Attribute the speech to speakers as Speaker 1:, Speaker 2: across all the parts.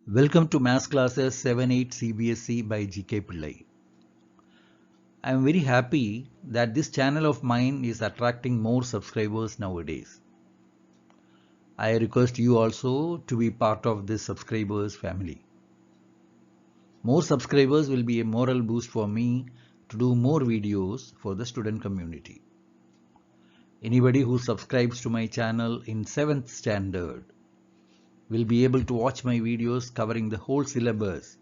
Speaker 1: Welcome to Maths Classes 7-8 CBSE by GK Pillai. I am very happy that this channel of mine is attracting more subscribers nowadays. I request you also to be part of this subscribers family. More subscribers will be a moral boost for me to do more videos for the student community. Anybody who subscribes to my channel in 7th standard will be able to watch my videos covering the whole syllabus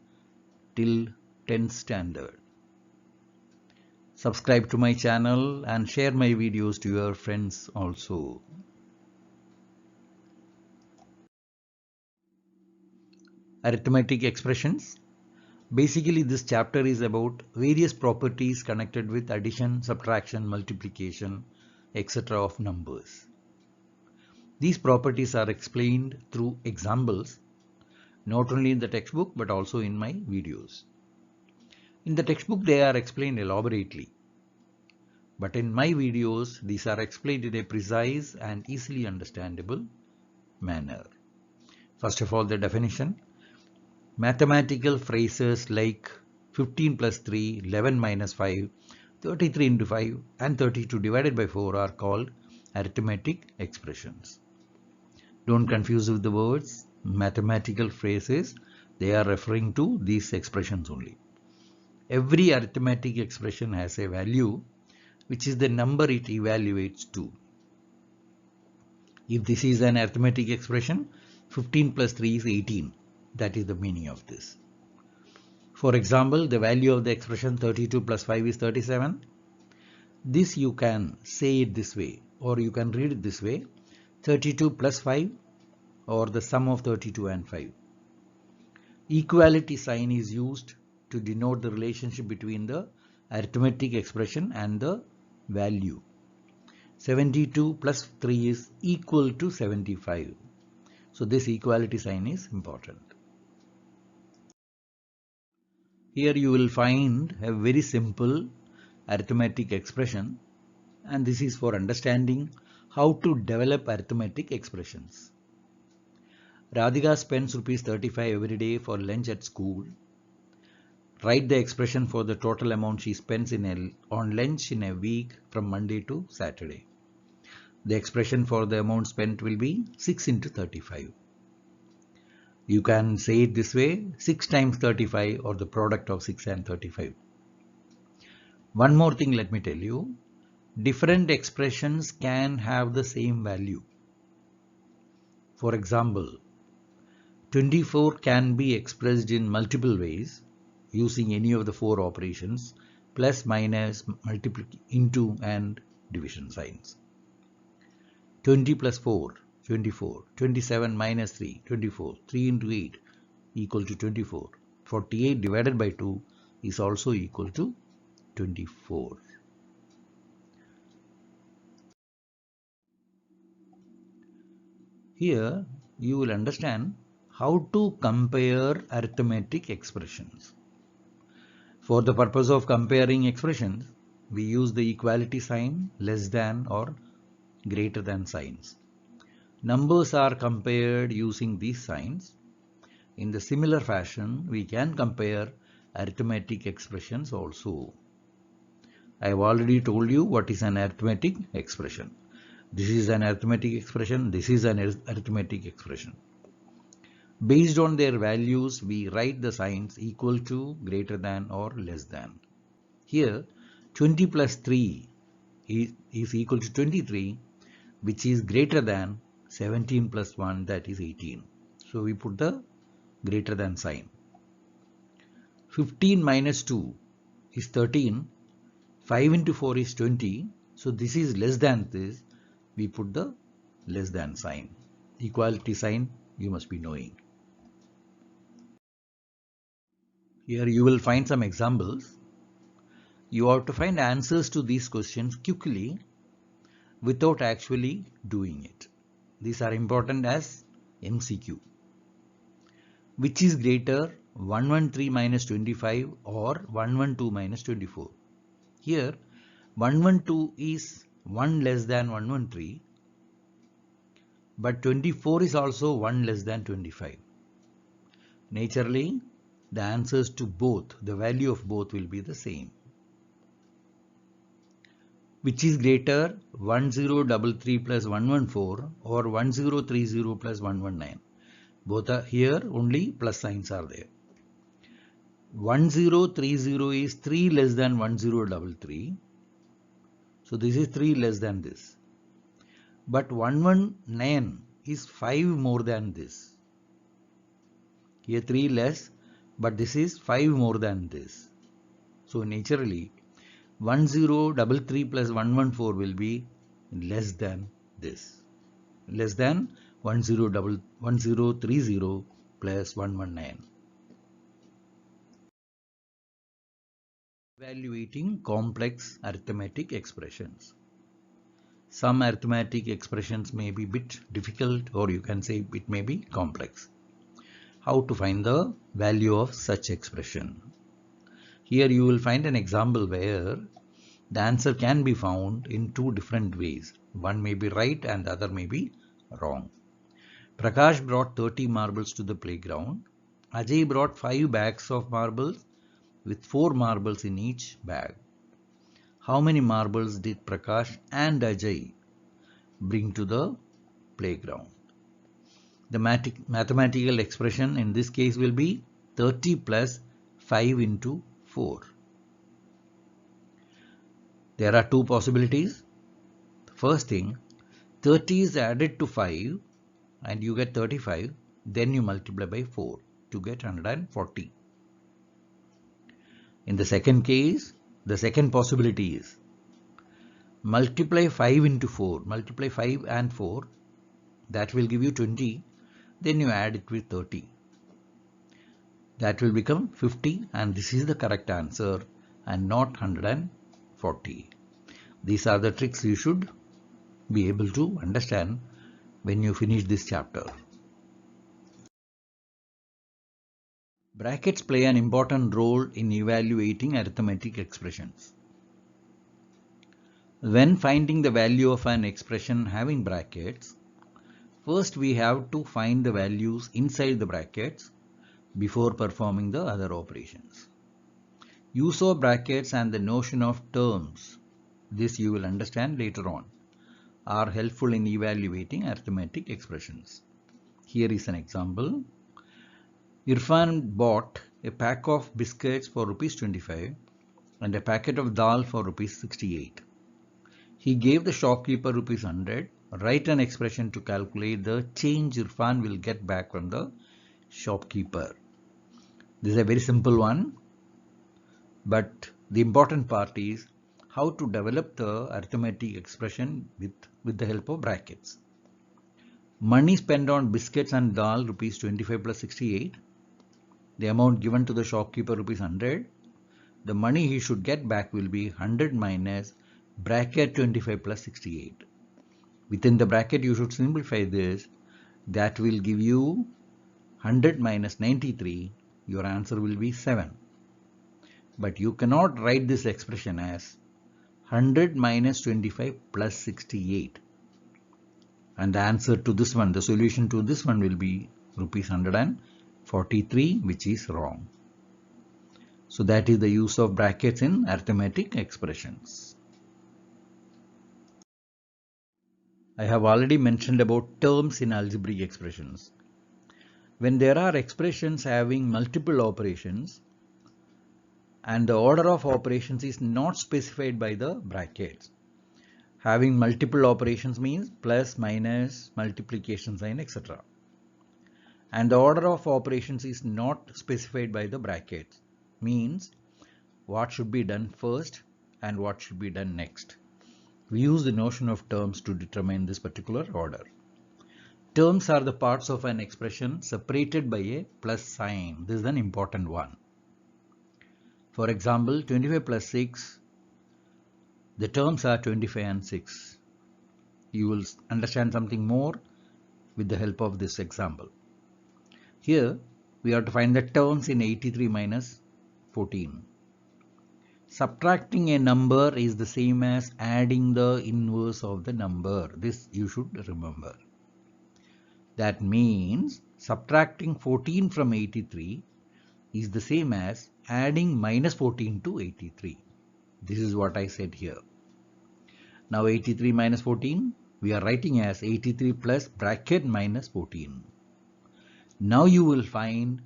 Speaker 1: till 10th standard. Subscribe to my channel and share my videos to your friends also. Arithmetic expressions. Basically, this chapter is about various properties connected with addition, subtraction, multiplication, etc. of numbers. These properties are explained through examples, not only in the textbook but also in my videos. In the textbook, they are explained elaborately. But in my videos, these are explained in a precise and easily understandable manner. First of all, the definition. Mathematical phrases like 15 plus 3, 11 minus 5, 33 into 5 and 32 divided by 4 are called arithmetic expressions. Don't confuse with the words mathematical phrases. They are referring to these expressions only. Every arithmetic expression has a value which is the number it evaluates to. If this is an arithmetic expression, 15 plus 3 is 18. That is the meaning of this. For example, the value of the expression 32 plus 5 is 37. This you can say it this way, or you can read it this way: 32 plus 5, or the sum of 32 and 5. Equality sign is used to denote the relationship between the arithmetic expression and the value. 72 plus 3 is equal to 75. So this equality sign is important. Here you will find a very simple arithmetic expression, and this is for understanding how to develop arithmetic expressions. Radhika spends ₹35 every day for lunch at school. Write the expression for the total amount she spends on lunch in a week from Monday to Saturday. The expression for the amount spent will be 6 into 35. You can say it this way: 6 times 35, or the product of 6 and 35. One more thing let me tell you. Different expressions can have the same value. For example, 24 can be expressed in multiple ways using any of the 4 operations: plus, minus, multiply, into and division signs. 20 plus 4, 24. 27 minus 3, 24. 3 into 8 equal to 24. 48 divided by 2 is also equal to 24. Here you will understand how to compare arithmetic expressions. For the purpose of comparing expressions, we use the equality sign, less than or greater than signs. Numbers are compared using these signs. In the similar fashion, we can compare arithmetic expressions also. I have already told you what is an arithmetic expression. This is an arithmetic expression. This is an arithmetic expression. Based on their values, we write the signs equal to, greater than, or less than. Here, 20 plus 3 is equal to 23, which is greater than 17 plus 1, that is 18. So we put the greater than sign. 15 minus 2 is 13. 5 into 4 is 20. So this is less than this. We put the less than sign. Equality sign you must be knowing. Here you will find some examples. You have to find answers to these questions quickly without actually doing it. These are important as MCQ. Which is greater, 113 minus 25 or 112 minus 24? Here 112 is 1 less than 113, but 24 is also 1 less than 25. naturally the answers to both, the value of both will be the same. Which is greater, 1033 plus 114 or 1030 plus 119? Both are here, only plus signs are there. 1030 is 3 less than 1033. So this is 3 less than this. But 119 is 5 more than this. Here 3 less, but this is 5 more than this. So naturally 1033 plus 114 will be less than this. Less than 1030 plus 119. Evaluating complex arithmetic expressions. Some arithmetic expressions may be a bit difficult, or you can say it may be complex. How to find the value of such expression? Here you will find an example where the answer can be found in two different ways. One may be right and the other may be wrong. Prakash brought 30 marbles to the playground. Ajay brought 5 bags of marbles with 4 marbles in each bag. How many marbles did Prakash and Ajay bring to the playground? The mathematical expression in this case will be 30 plus 5 into 4. There are two possibilities. First thing, 30 is added to 5 and you get 35. Then you multiply by 4 to get 140. In the second case, the second possibility is multiply 5 into 4. Multiply 5 and 4. That will give you 20. Then you add it with 30. That will become 50, and this is the correct answer and not 140. These are the tricks you should be able to understand when you finish this chapter. Brackets play an important role in evaluating arithmetic expressions. When finding the value of an expression having brackets, first we have to find the values inside the brackets before performing the other operations. Use of brackets and the notion of terms, this you will understand later on, are helpful in evaluating arithmetic expressions. Here is an example. Irfan bought a pack of biscuits for Rs 25 and a packet of dal for Rs 68. He gave the shopkeeper Rs 100. Write an expression to calculate the change Irfan will get back from the shopkeeper. This is a very simple one, but the important part is how to develop the arithmetic expression with the help of brackets. Money spent on biscuits and dal Rs 25 plus 68. The amount given to the shopkeeper Rs 100. The money he should get back will be 100 minus bracket 25 plus 68. Within the bracket you should simplify this. That will give you 100 minus 93. Your answer will be 7. But you cannot write this expression as 100 minus 25 plus 68. And the answer to this one, the solution to this one will be Rs 143, which is wrong. So that is the use of brackets in arithmetic expressions. I have already mentioned about terms in algebraic expressions. When there are expressions having multiple operations and the order of operations is not specified by the brackets. Having multiple operations means plus, minus, multiplication sign, etc. And the order of operations is not specified by the brackets, means what should be done first and what should be done next. We use the notion of terms to determine this particular order. Terms are the parts of an expression separated by a plus sign. This is an important one. For example, 25 plus 6, the terms are 25 and 6. You will understand something more with the help of this example. Here we have to find the terms in 83 minus 14. Subtracting a number is the same as adding the inverse of the number. This you should remember. That means subtracting 14 from 83 is the same as adding minus 14 to 83. This is what I said here. Now 83 minus 14, we are writing as 83 plus bracket minus 14. Now you will find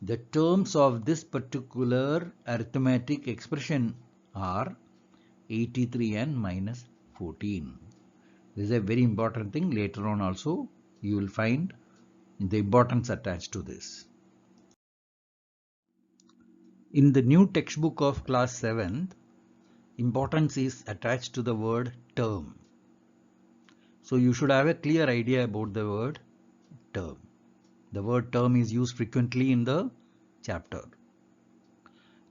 Speaker 1: the terms of this particular arithmetic expression are 83 and minus 14. This is a very important thing. Later on also you will find the importance attached to this. In the new textbook of class 7th, importance is attached to the word term. So you should have a clear idea about the word term. The word term is used frequently in the chapter.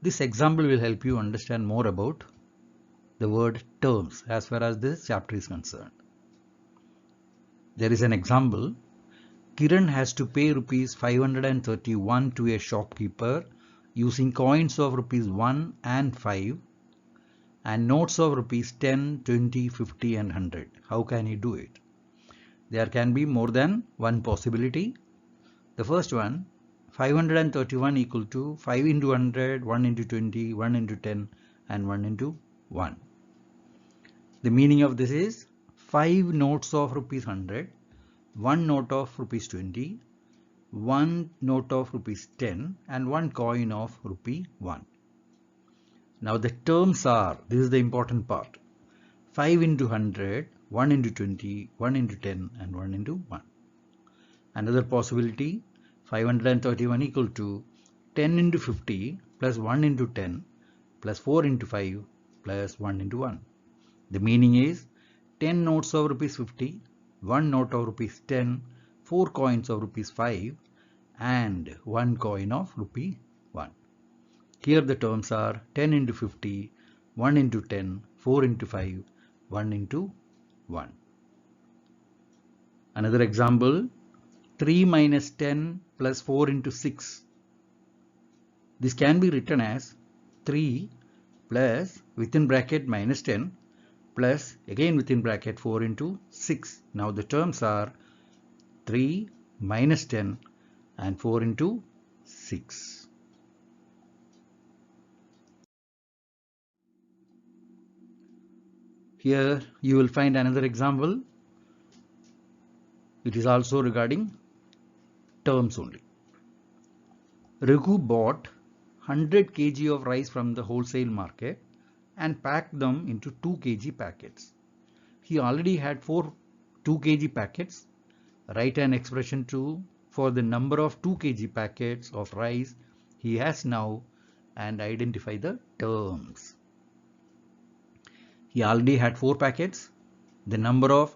Speaker 1: This example will help you understand more about the word terms as far as this chapter is concerned. There is an example. Kiran has to pay rupees 531 to a shopkeeper using coins of rupees 1 and 5 and notes of rupees 10, 20, 50 and 100. How can he do it? There can be more than one possibility. The first one, 531 equal to 5 into 100, 1 into 20, 1 into 10 and 1 into 1. The meaning of this is 5 notes of rupees 100, 1 note of rupees 20, 1 note of rupees 10 and 1 coin of rupee 1. Now the terms are, this is the important part, 5 into 100, 1 into 20, 1 into 10 and 1 into 1. Another possibility, 531 equal to 10 into 50 plus 1 into 10 plus 4 into 5 plus 1 into 1. The meaning is 10 notes of rupees 50, 1 note of rupees 10, 4 coins of rupees 5 and 1 coin of rupee 1. Here the terms are 10 into 50, 1 into 10, 4 into 5, 1 into 1. Another example, 3 minus 10 plus 4 into 6. This can be written as 3 plus within bracket minus 10 plus again within bracket 4 into 6. Now the terms are 3 minus 10 and 4 into 6. Here you will find another example. It is also regarding terms only. Raghu bought 100 kg of rice from the wholesale market and packed them into 2 kg packets. He already had 4 2 kg packets. Write an expression for the number of 2 kg packets of rice he has now and identify the terms. He already had 4 packets. The number of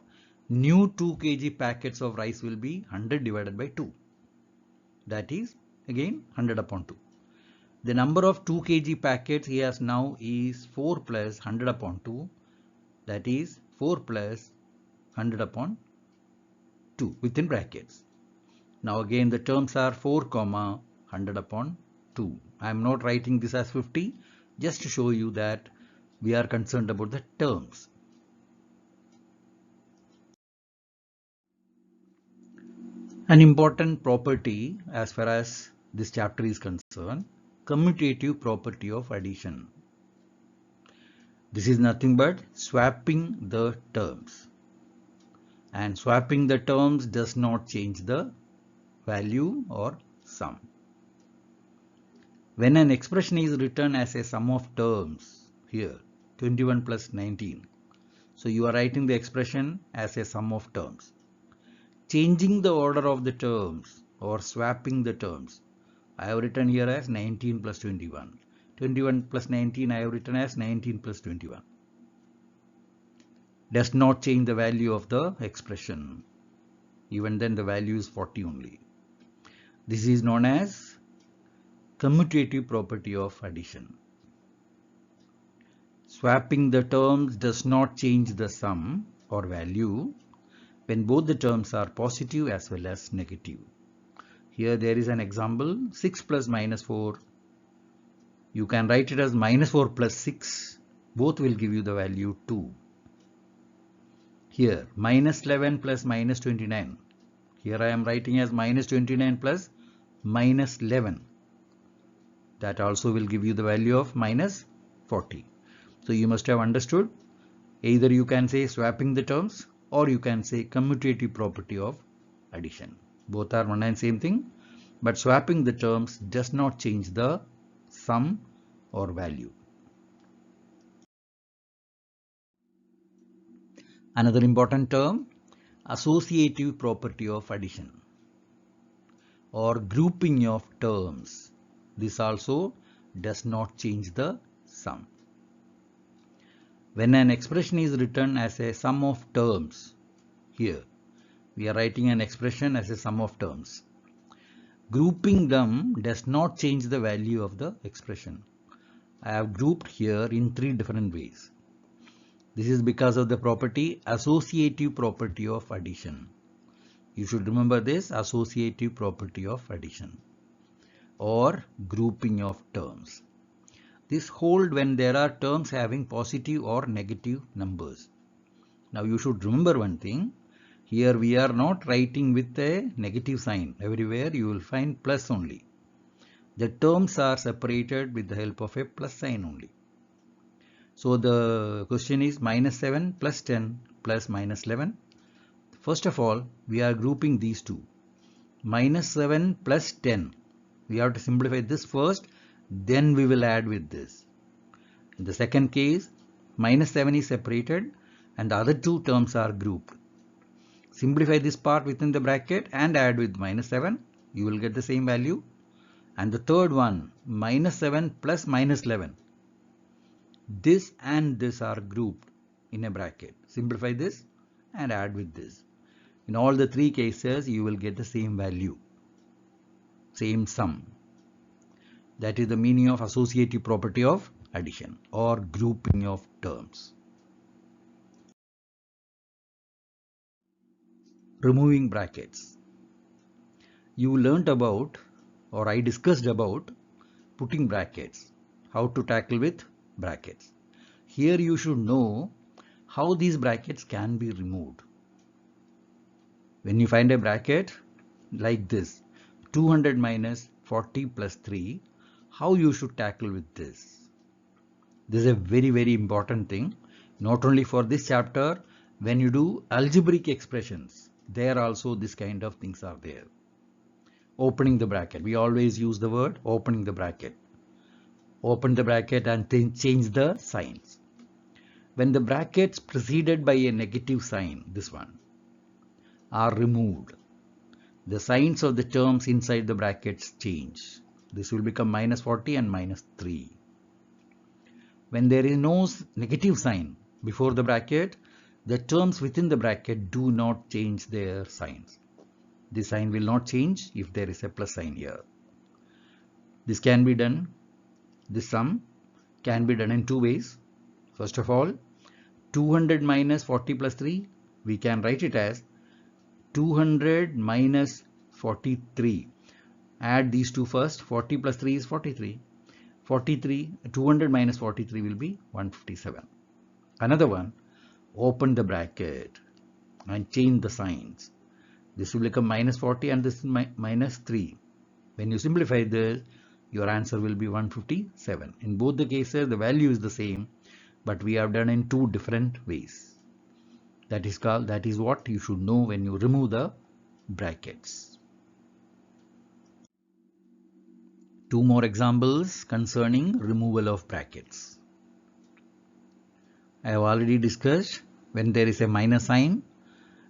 Speaker 1: new 2 kg packets of rice will be 100 divided by 2. That is again 100 upon 2. The number of 2 kg packets he has now is 4 plus 100 upon 2. That is 4 plus 100 upon 2 within brackets. Now again the terms are 4 comma 100 upon 2. I am not writing this as 50 just to show you that we are concerned about the terms. An important property as far as this chapter is concerned, commutative property of addition. This is nothing but swapping the terms. And swapping the terms does not change the value or sum. When an expression is written as a sum of terms, here 21 plus 19. So you are writing the expression as a sum of terms. Changing the order of the terms or swapping the terms, I have written here as 19 plus 21. 21 plus 19 I have written as 19 plus 21. Does not change the value of the expression. Even then the value is 40 only. This is known as commutative property of addition. Swapping the terms does not change the sum or value when both the terms are positive as well as negative. Here there is an example, 6 plus minus 4. You can write it as minus 4 plus 6. Both will give you the value 2. Here minus 11 plus minus 29. Here I am writing as minus 29 plus minus 11. That also will give you the value of minus 40. So you must have understood, either you can say swapping the terms or you can say commutative property of addition. Both are one and same thing, but swapping the terms does not change the sum or value. Another important term, associative property of addition or grouping of terms. This also does not change the sum. When an expression is written as a sum of terms, here we are writing an expression as a sum of terms. Grouping them does not change the value of the expression. I have grouped here in 3 different ways. This is because of the property, associative property of addition. You should remember this, associative property of addition or grouping of terms. This holds when there are terms having positive or negative numbers. Now you should remember one thing. Here we are not writing with a negative sign. Everywhere you will find plus only. The terms are separated with the help of a plus sign only. So the question is minus 7 plus 10 plus minus 11. First of all, we are grouping these two. Minus 7 plus 10. We have to simplify this first, then we will add with this. In the second case, minus 7 is separated and the other two terms are grouped. Simplify this part within the bracket and add with minus 7. You will get the same value. And the third one, minus 7 plus minus 11. This and this are grouped in a bracket. Simplify this and add with this. In all the 3 cases, you will get the same value, same sum. That is the meaning of associative property of addition or grouping of terms. Removing brackets. You learnt about, or I discussed about, putting brackets, how to tackle with brackets. Here you should know how these brackets can be removed. When you find a bracket like this, 200 minus 40 plus 3, how you should tackle with this? This is a very important thing, not only for this chapter. When you do algebraic expressions, there also this kind of things are there. Opening the bracket, we always use the word opening the bracket. Open the bracket and then change the signs. When the brackets preceded by a negative sign, this one, are removed, the signs of the terms inside the brackets change. This will become minus 40 and minus 3. When there is no negative sign before the bracket, the terms within the bracket do not change their signs. The sign will not change if there is a plus sign here. This can be done, this sum can be done in 2 ways. First of all, 200 minus 40 plus 3, we can write it as 200 minus 43. Add these two first. 40 plus 3 is 43. 200 minus 43 will be 157. Another one, open the bracket and change the signs. This will become minus 40 and this is minus 3. When you simplify this, your answer will be 157. In both the cases, the value is the same, but we have done in 2 different ways. That is what you should know when you remove the brackets. 2 more examples concerning removal of brackets. I have already discussed, when there is a minus sign,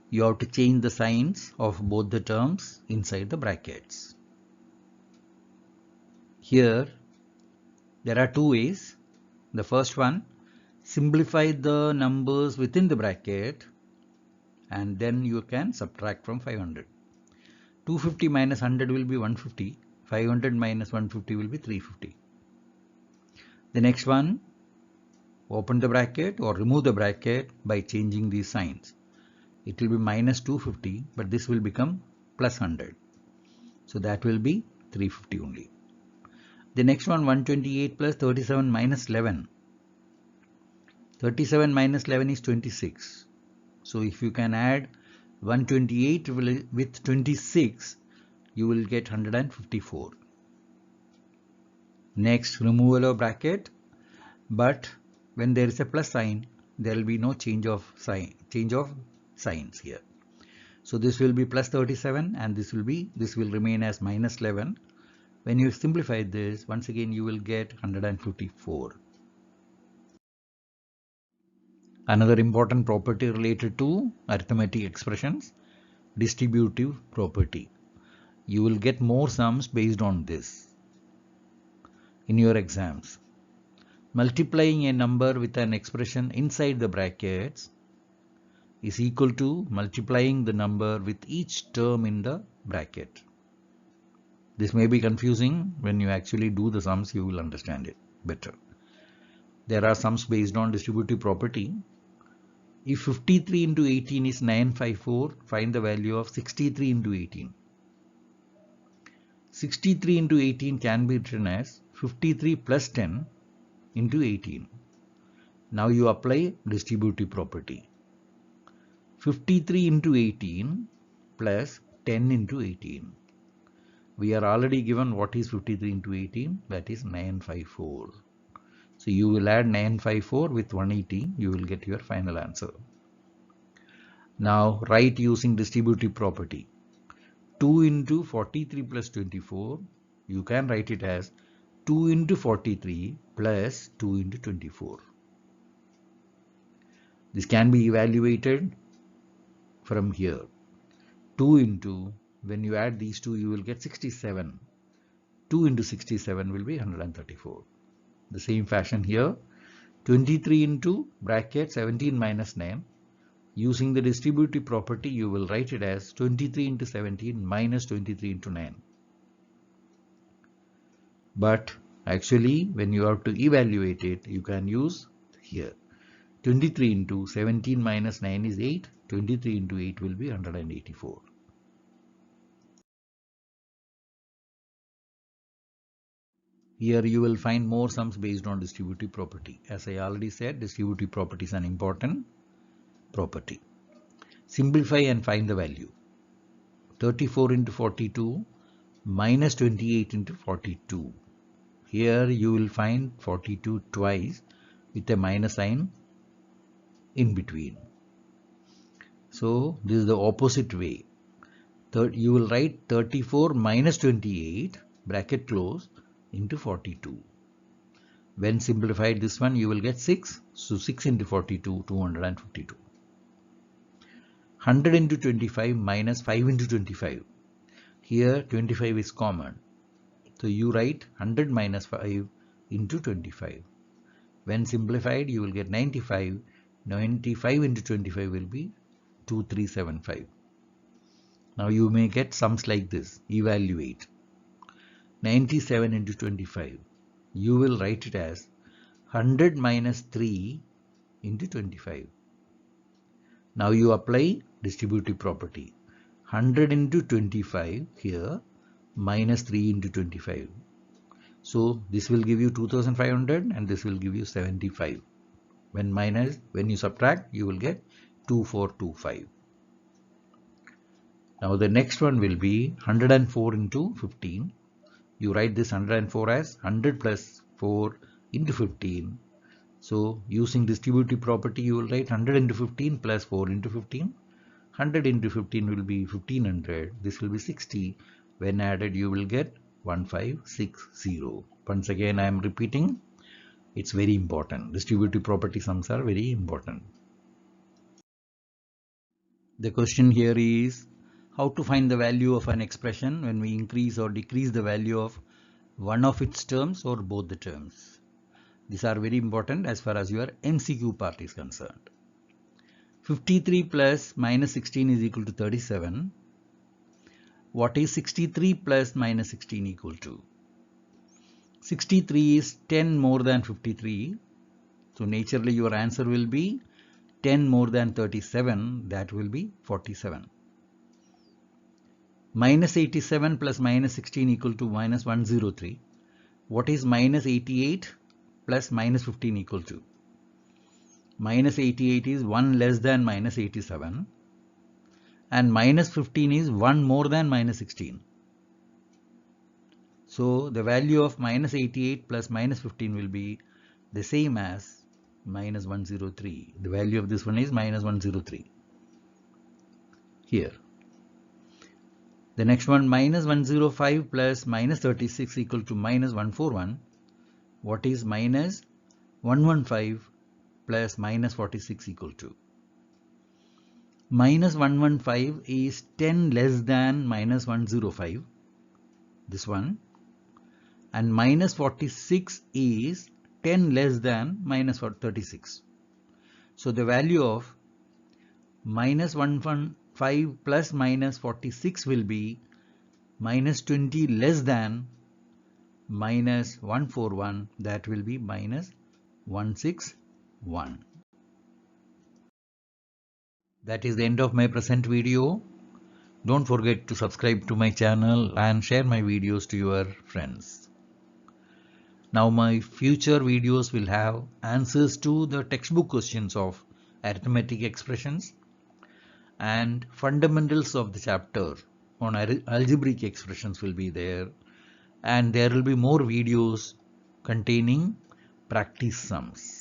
Speaker 1: you have to change the signs of both the terms inside the brackets. Here there are 2 ways. The first one, simplify the numbers within the bracket and then you can subtract from 500. 250 minus 100 will be 150. 500 minus 150 will be 350. The next one, open the bracket or remove the bracket by changing these signs. It will be minus 250, but this will become plus 100. So that will be 350 only. The next one, 128 plus 37 minus 11. 37 minus 11 is 26. So if you can add 128 with 26, you will get 154. Next, removal of bracket, but when there is a plus sign, there will be no change of signs here. So this will be plus 37 and this will remain as minus 11. When you simplify this, once again you will get 154. Another important property related to arithmetic expressions, distributive property. You will get more sums based on this in your exams. Multiplying a number with an expression inside the brackets is equal to multiplying the number with each term in the bracket. This may be confusing. When you actually do the sums, you will understand it better. There are sums based on distributive property. If 53 into 18 is 954, find the value of 63 into 18. 63 into 18 can be written as 53 plus 10 into 18. Now you apply distributive property. 53 into 18 plus 10 into 18. We are already given what is 53 into 18, that is 954. So you will add 954 with 180, you will get your final answer. Now write using distributive property. 2 into 43 plus 24, you can write it as 2 into 43 plus 2 into 24. This can be evaluated from here. 2 into, when you add these two, you will get 67. 2 into 67 will be 134. The same fashion here. 23 into bracket 17 minus 9. Using the distributive property, you will write it as 23 into 17 minus 23 into 9. But actually, when you have to evaluate it, you can use here. 23 into 17 minus 9 is 8. 23 into 8 will be 184. Here you will find more sums based on distributive property. As I already said, distributive property is an important property. Simplify and find the value. 34 into 42 minus 28 into 42. Here you will find 42 twice with a minus sign in between. So this is the opposite way. You will write 34 minus 28 bracket close into 42. When simplified this one, you will get 6. So 6 into 42, 252. 100 into 25 minus 5 into 25. Here 25 is common. So you write 100 minus 5 into 25. When simplified, you will get 95. 95 into 25 will be 2375. Now you may get sums like this. Evaluate. 97 into 25. You will write it as 100 minus 3 into 25. Now you apply distributive property. 100 into 25 here minus 3 into 25. So this will give you 2500 and this will give you 75. When you subtract, you will get 2425. Now the next one will be 104 into 15. You write this 104 as 100 plus 4 into 15. So using distributive property, you will write 100 into 15 plus 4 into 15. 100 into 15 will be 1500. This will be 60. When added, you will get 1560. Once again, I am repeating. It's very important. Distributive property sums are very important. The question here is how to find the value of an expression when we increase or decrease the value of one of its terms or both the terms. These are very important as far as your MCQ part is concerned. 53 plus minus 16 is equal to 37. What is 63 plus minus 16 equal to? 63 is 10 more than 53. So naturally your answer will be 10 more than 37. That will be 47. Minus 87 plus minus 16 equal to minus 103. What is minus 88 plus minus 15 equal to? Minus 88 is 1 less than minus 87. and minus 15 is 1 more than minus 16. So the value of minus 88 plus minus 15 will be the same as minus 103. The value of this one is minus 103 here. The next one, minus 105 plus minus 36 equal to minus 141. What is minus 115 plus minus 46 equal to? Minus 115 is 10 less than minus 105, this one, and minus 46 is 10 less than minus 36. So the value of minus 115 plus minus 46 will be minus 20 less than minus 141, that will be minus 161. That is the end of my present video. Don't forget to subscribe to my channel and share my videos to your friends. Now my future videos will have answers to the textbook questions of arithmetic expressions and fundamentals of the chapter on algebraic expressions will be there, and there will be more videos containing practice sums.